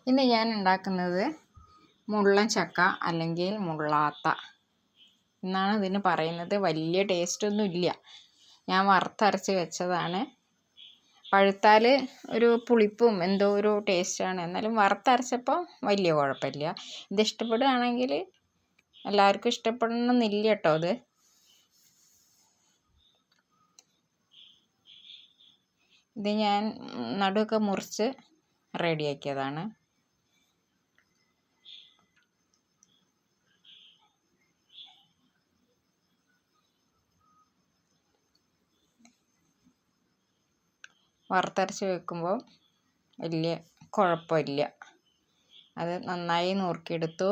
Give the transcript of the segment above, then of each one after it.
ഇന്ന് ഞാൻ ഉണ്ടാക്കുന്നത് മുള്ളൻ ചക്ക അല്ലെങ്കിൽ മുള്ളാത്ത എന്നാണ് ഇതിന് പറയുന്നത്. വലിയ ടേസ്റ്റൊന്നും ഇല്ല. ഞാൻ വറുത്തരച്ച് വെച്ചതാണ്. പഴുത്താൽ ഒരു പുളിപ്പും എന്തോ ഒരു ടേസ്റ്റാണ്. എന്നാലും വറുത്തരച്ചപ്പോൾ വലിയ കുഴപ്പമില്ല. ഇത് ഇഷ്ടപ്പെടുകയാണെങ്കിൽ എല്ലാവർക്കും ഇഷ്ടപ്പെടണമെന്നില്ല കേട്ടോ. ഇത് ഞാൻ നടുവൊക്കെ മുറിച്ച് റെഡിയാക്കിയതാണ്. വറുത്തരച്ച് വെക്കുമ്പോൾ വലിയ കുഴപ്പമില്ല. അത് നന്നായി നുറുക്കിയെടുത്തു.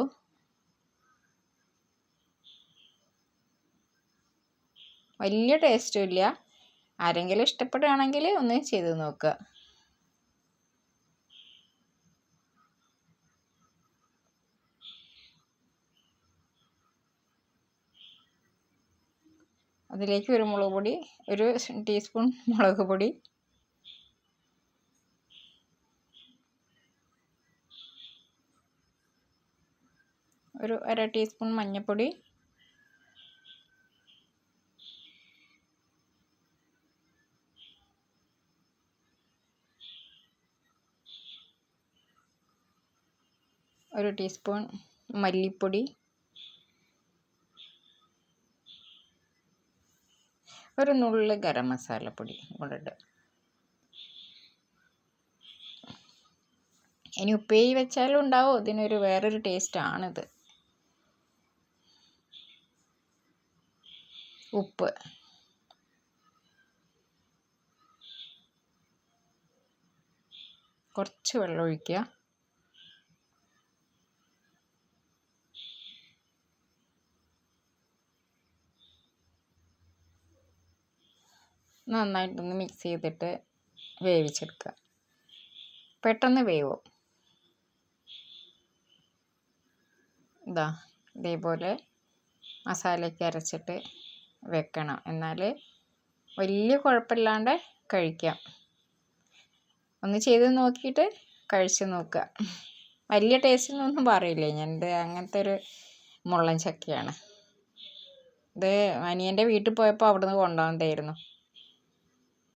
വലിയ ടേസ്റ്റും ഇല്ല. ആരെങ്കിലും ഇഷ്ടപ്പെടുകയാണെങ്കിൽ ഒന്ന് ചെയ്ത് നോക്കുക. അതിലേക്ക് ഒരു മുളക് പൊടി, ഒരു ടീസ്പൂൺ മുളക് പൊടി, ഒരു അര ടീസ്പൂൺ മഞ്ഞൾപ്പൊടി, ഒരു ടീസ്പൂൺ മല്ലിപ്പൊടി, ഒരു നുള്ള് ഗരം മസാലപ്പൊടി കൂടെ ഇടുക. ഇനി ഉപ്പേരി വെച്ചാലും ഉണ്ടാവും. ഇതിനൊരു വേറൊരു ടേസ്റ്റാണിത്. ഉപ്പ്, കുറച്ച് വെള്ളം ഒഴിക്കുക. നന്നായിട്ടൊന്ന് മിക്സ് ചെയ്തിട്ട് വേവിച്ചെടുക്കുക. പെട്ടെന്ന് വേവും. ഇതേപോലെ മസാലയൊക്കെ അരച്ചിട്ട് വെക്കണം. എന്നാൽ വലിയ കുഴപ്പമില്ലാണ്ട് കഴിക്കാം. ഒന്ന് ചെയ്ത് നോക്കിയിട്ട് കഴിച്ച് നോക്കുക. വലിയ ടേസ്റ്റൊന്നും പറയില്ലേ ഞാനിത്. അങ്ങനത്തെ ഒരു മുള്ളൻ ചക്കയാണ് ഇത്. അനിയൻ്റെ വീട്ടിൽ പോയപ്പോൾ അവിടുന്ന് കൊണ്ടുവന്നതായിരുന്നു.